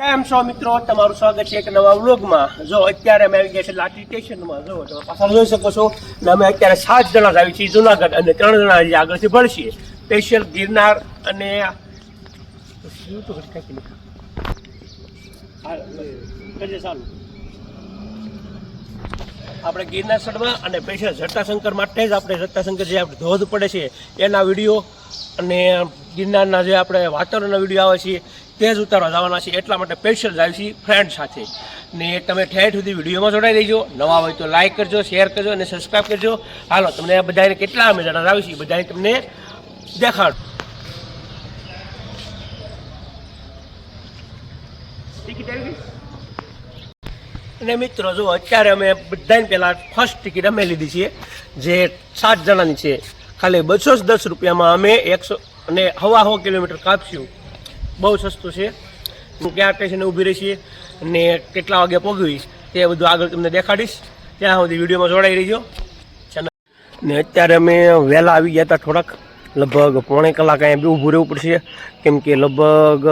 કેમ છો મિત્રો, તમારું સ્વાગત છે એક નવા વ્લોગમાં। જો અત્યારે અમે આવી ગયા છે લાઠી સ્ટેશનમાં। જો તમે પાછળ જોઈ શકો છો ને અમે અત્યારે 7 જણા આવી છીએ જુનાગઢ અને 3 જણા હજી આગળથી ભળશે સ્પેશિયલ ગિરનાર અને આપણે ગિરનાર ચડવા અને સ્પેશિયલ જટાશંકર માટે જ આપણે જટાશંકર જે આપણે ધોધ પડે છે એના વિડીયો અને ગિરનારના જે આપણે વાતાવરણના વિડીયો આવે છે તે જ ઉતારવા જવાના છે। એટલા માટે સ્પેશિયલ જાય છે ફ્રેન્ડ સાથે ને તમે ઠેઠ સુધી વિડીયોમાં જોડાઈ દેજો। નવા હોય તો લાઇક કરજો, શેર કરજો અને સબસ્ક્રાઈબ કરજો। હાલો તમને બધાને કેટલા અમે જણા આવી છીએ બધાને તમને દેખાડ। ટિકિટ આવી ગઈ અને મિત્રો જો અત્યારે અમે બધાને પહેલાં ફર્સ્ટ ટિકિટ અમે લીધી છે જે 7 જણાની છે। ખાલી 210 રૂપિયામાં અમે 100 અને 1.5 કિલોમીટર કાપશું। બહુ સસ્તું છે। હું ક્યાં સ્ટેશને ઊભી રહી છીએ અને કેટલા વાગે પહોંચીશ તે બધું આગળ તમને દેખાડીશ। ત્યાં સુધી વિડીયોમાં જોડાઈ રહીજો। ને અત્યારે અમે વહેલા આવી ગયા હતા થોડાક, લગભગ 1.5 કલાક અહીંયા ઊભું રહેવું પડશે કેમ કે લગભગ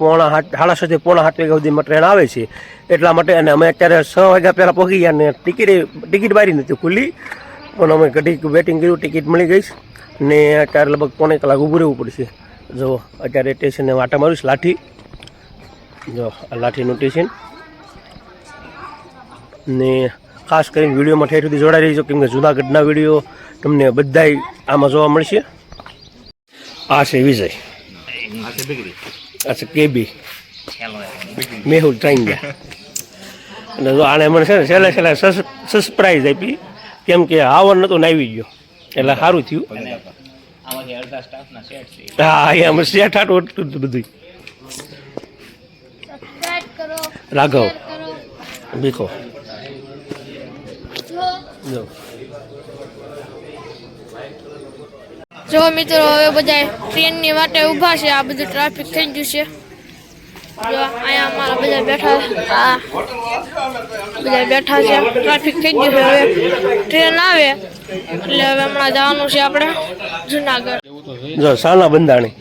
6:30 પોણા 7 વાગ્યા સુધીમાં ટ્રેન આવે છે એટલા માટે। અને અમે અત્યારે 6 વાગ્યા પહેલાં પહોંચી ગયા ને ટિકિટ બારી નથી ખુલ્લી પણ અમે ઘડીક વેટિંગ કર્યું, ટિકિટ મળી ગઈ ને અત્યારે લગભગ 1.5 કલાક ઊભું રહેવું પડશે। જો અત્યારે સ્ટેશને વાટા મારીશ લાઠી, જો આ લાઠીનું સ્ટેશન ને ખાસ કરીને વિડીયોમાં ઠેઠ સુધી જોડાઈ રહીજો કેમ કે જૂનાગઢના વિડીયો તમને બધાય આમાં જોવા મળશે। આ છે વિજય, આ છે કેબી, મેહુલ ટ્રાઈંગ ગયા અને જો આને મને છે ને છેલ્લે સરપ્રાઈઝ આપી કેમ કે આવવાનું નહોતું ને આવી ગયો એટલે સારું થયું। હા એમ સેટ હાટું હતું બધું। રાઘવ ભીખો જો મિત્રો હવે બધા ટ્રેનની વાટે ઊભા છે। આ બધું ટ્રાફિક થઈ ગયું છે। જો અહીંયા અમારા બધા બેઠા છે, ટ્રાફિક થઈ ગયું છે। હવે ટ્રેન આવે એટલે હવે હમણાં જવાનું છે આપણે જુનાગઢ। જો સાના બંધાણી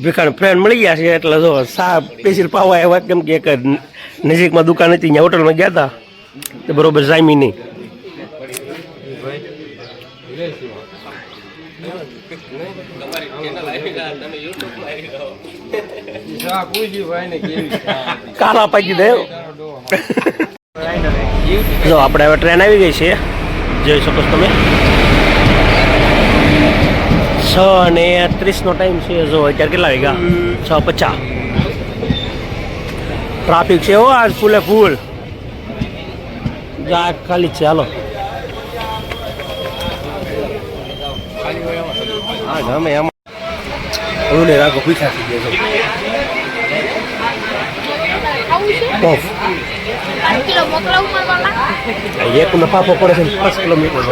ભીખાણ ફ્રેન્ડ મળી ગયા છે એટલે જો સા સ્પેશિયલ પાવા આવ્યા કેમ કે એક નજીકમાં દુકાન હતી ત્યાં હોટલમાં ગયા હતા તો બરોબર જામી નહીં। કાલા પાકી દે જો આપણે હવે ટ્રેન આવી ગઈ છે જોઈ શકો છો તમે। 6:30નો ટાઈમ છે। જો અત્યારે કેટલા વાગ્યા 6:50। ટ્રાફિક છે હો આજ ફૂલે ફૂલ, આ ખાલી છે। હાલો હા ગમે એમ ઓલે રાખો પીછા થઈ ગયો એક નફાફો પડે છે 5 કિલોમીટર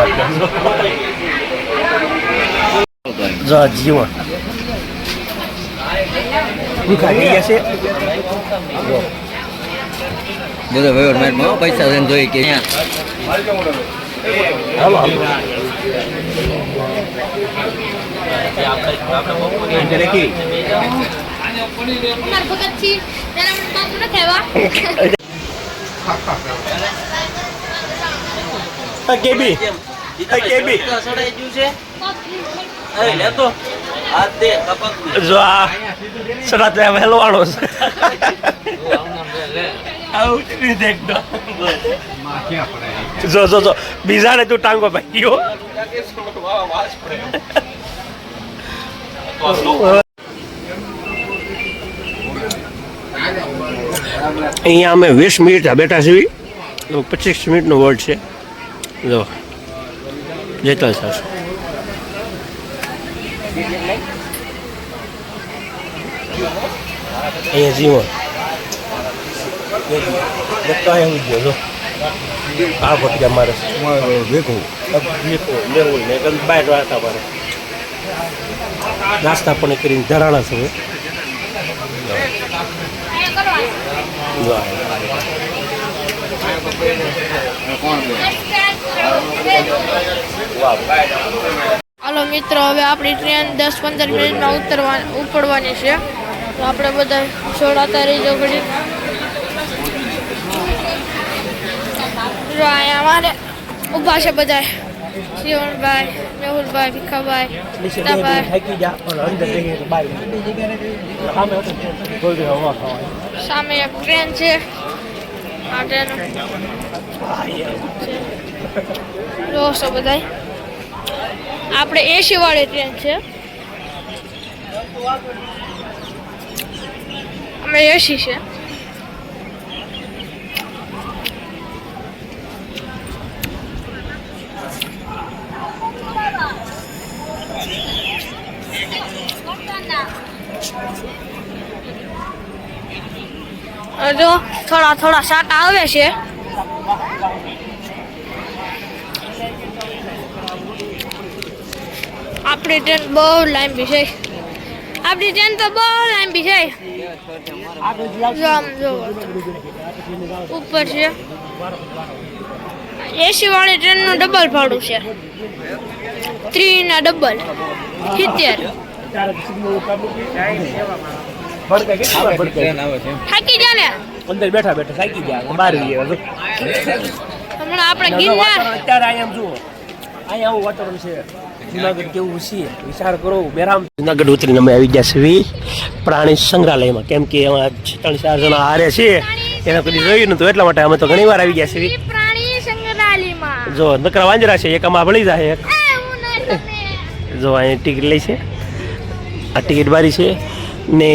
જો જીવન ભૂખા થઈ ગયા છે। બધો વહીવટ મારી પૈસા લઈને જોઈ કે હાલો કેબી જો આ સડા વહેલવાળો છે। જો બીજાને તું ટાંગો ભાઈ ગયો અહીંયા અમે 20 મિનિટ બેઠા છીએ, 25 મિનિટનો વર્ડ છે। જો જેતલ સાસ અહીંયા જીવન એવું ગયો જો આ ભટકા મારે મેહુલ ને બાય વાતા મારે નાસ્તા પણ કરીને ધરાણા છે। હાલો મિત્રો હવે આપણી ટ્રેન 10-15 મિનિટમાં ઉપડવાની છે। તો આપણે બધા જોડાતા રહીજો ઘડી. જો અહીંયા અમારે ઊભા છે બધા, શિવણભાઈ, મેહુલભાઈ, ભીખાભાઈ, સીતાભાઈ. થાકી જા પણ અંદર જઈએ તો બાય સામે હતો કોઈ હવા ખાવા સામે એક ટ્રેન છે. આ ટ્રેન જોશો બધા, આપણે એસી વાળી ટ્રેન છે. અમે એસી છે. જો થોડા થોડા સાટા આવે છે. આપણી ટ્રેન બહુ લાંબી છે. આપણી ટ્રેન તો બહુ લાંબી છે. જો આમ જો ઉપર છે. એસી વાળી ટ્રેનનું ડબલ ભાડું છે. 3 ના ડબલ 70. થાકી જા ને અંદર બેઠા બેઠા થાકી ગયા બહાર ગયા હમણાં આપણે ગિરનાર અત્યારે અહીંયા જુઓ અહીંયા આવું વાતાવરણ છે જુનાગઢ કેવું છે વિચાર કરો બેરામ જુનાગઢ ઉતરીને અમે આવી ગયા છીએ પ્રાણી સંગ્રહાલયમાં કેમ કે એમાં 3-4 જણા હારે છે એને કદી જોયું નતું એટલા માટે અમે તો ઘણી વાર આવી ગયા છીએ પ્રાણી સંગ્રહાલયમાં. જો નકરા વાંજરા છે એક આમાં ભળી જાય એક જો અહીંયા ટિકિટ લઈ છે આ ટિકિટ બારી છે ને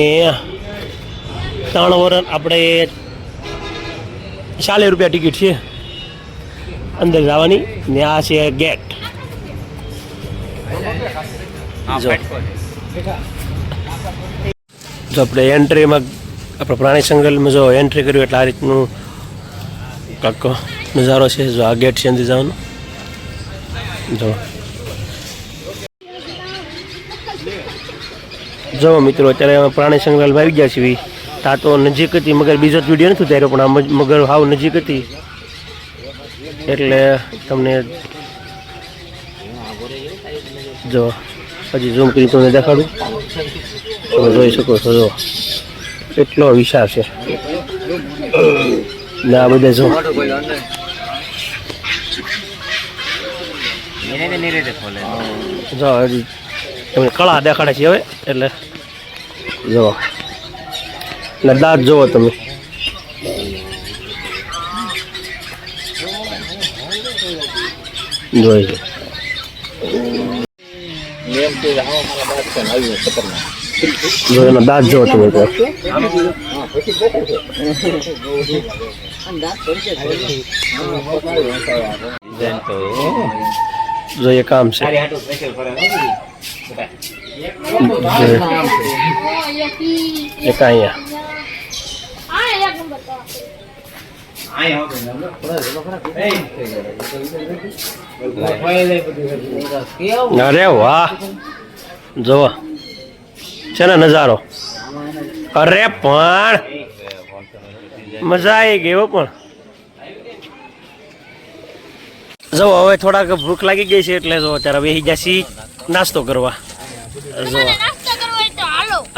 3 વર્ષ આપણે 40 રૂપિયા ટિકિટ છે અંદર જવાની ને આ છે ગેટ. જો આપણે એન્ટ્રીમાં આપણે પ્રાણી સંગ્રહાલયમાં જો એન્ટ્રી કર્યું એટલે આ રીતનું કાંક નજારો છે. જો આ ગેટ છે અંદર જવાનું. જો મિત્રો અત્યારે અમે પ્રાણી સંગ્રહાલયમાં આવી ગયા છીએ. તા તો નજીક હતી મગર બીજો જ વિડીયો નથી ત્યારે પણ આ મગર હાવ નજીક હતી એટલે તમને જો હજી ઝૂમ કરી તમને દેખાડું તમે જોઈ શકો છો. જો એટલો વિશાળ છે ને આ બધા જો હજી તમને કળા દેખાડે છે હવે એટલે જો ને દાંત જોવો તમે જોઈ જો એના દાંત જોવો તમે જો એ કામ છે એક અહીંયા અરે વાહ જોવો છે ને નજારો. અરે પણ મજા આવી ગઈ હો. પણ જો હવે થોડાક ભૂખ લાગી ગઈ છે એટલે જો અત્યારે બેસી જશી નાસ્તો કરવા. જો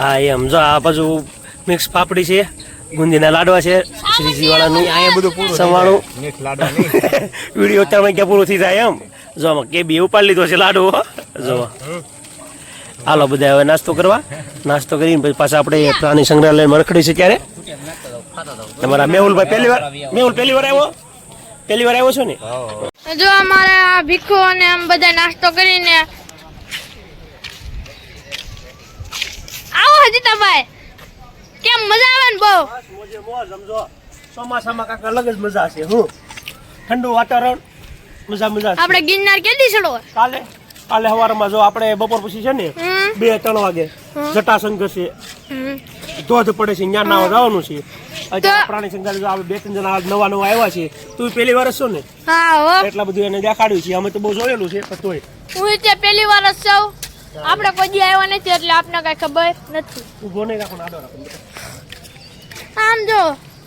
હા એમ જો આ બાજુ મિક્સ પાપડી છે, ગુંદીના લાડવા છે, શ્રીજી વાળાનું અહીંયા બધું પૂરું સમાણું વિડીયો અત્યારમાં ક્યાં પૂરું થઈ જાય એમ. જો આમાં કે બી ઉપાડી લીધો છે લાડુ. જો હાલો બધા હવે નાસ્તો કરવા. નાસ્તો કરીને પછી પાછા આપણે પ્રાણી સંગ્રહાલયમાં રખડી છે ત્યારે તમારા મેહુલભાઈ પહેલી વાર આવ્યો છો ને. જો અમારે આ ભીખો અને આમ બધા નાસ્તો કરીને આવો હજીતાભાઈ. કેમ મજા આવે ને બહુ? મોજ સમજો ચોમાસામાં કાંક અલગ જ મજા છે. હું ઠંડુ વાતાવરણ મજા આપણે ગિરનાર કેદી ચડો? કાલે સવારમાં જો આપણે બપોર પછી છે ને 2-3 વાગે જટાશંકર છે ધોધ પડે છે ત્યાં નાવા જવાનું છે. અત્યારે પ્રાણી સંગ્રહાલય આપણે 2-3 જણા નવા આવ્યા છે. તું પહેલી વાર છો ને? હા હો. એટલા બધું એને દેખાડ્યું છે. અમે તો બહુ જોયેલું છે પણ તોય હું તે પહેલી વાર જ છું. આપણે કોઈ દી આવ્યા નથી એટલે આપને કઈ ખબર નથી. ઊભો નહીં રાખો આડો રાખો. આમ જો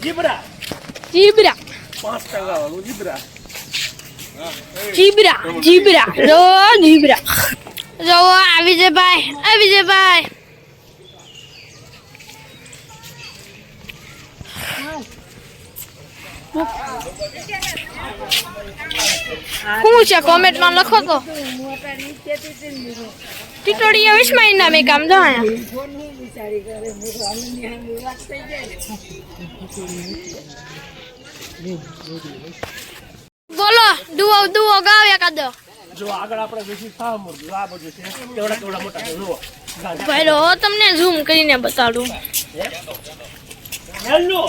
જીબ્રા 5% વાળું જીબ્રા જો જીબ્રા જો આવી જાય ભાઈ. શું છે કોમેન્ટમાં લખો તો ટીટોડિયા વિશમાં એના મેં કામ જો બોલો દુઓ દુઓ ગાવ એકાદો જો આગળ આપણે બેસી સાવ મોટું આ બધું છે કેવડા કેવડા મોટા છે જુઓ ભાઈ હો તમને ઝૂમ કરીને બતાડું હેલો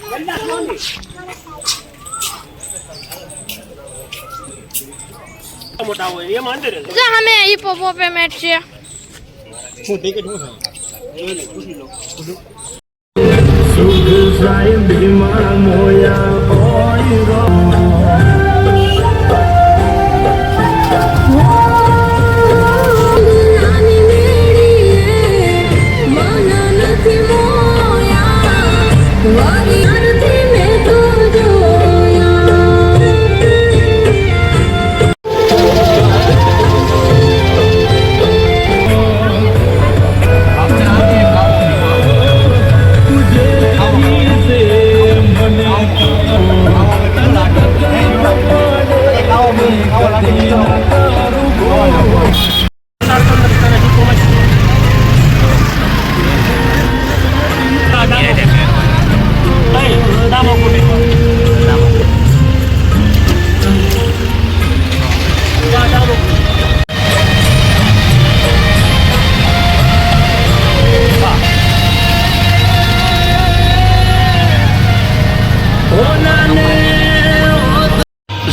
ગંદા સોની મોટા હોય એમાં અંદર જ જા અમે હિપોપોટેમેટ છે હું ટિકિટ હું થાય જોઈ લે પૂછી લો સુખ સાહેબ ભીમા મોયા ઓય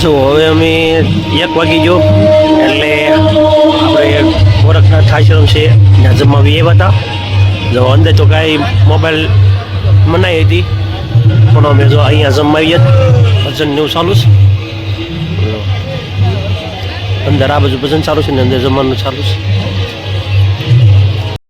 જો હવે અમે 1 વાગી ગયો એટલે આપણે ગોરખનાથ આશ્રમ છે ત્યાં જમવા આવ્યા હતા જો અંદર તો કાંઈ મોબાઈલ મનાઈ હતી પણ અમે જો અહીંયા જમવા આવ્યા ભજન ને એવું ચાલુ છે અંદર આ બાજુ ભજન ચાલુ છે ને અંદર જમવાનું ચાલુ છે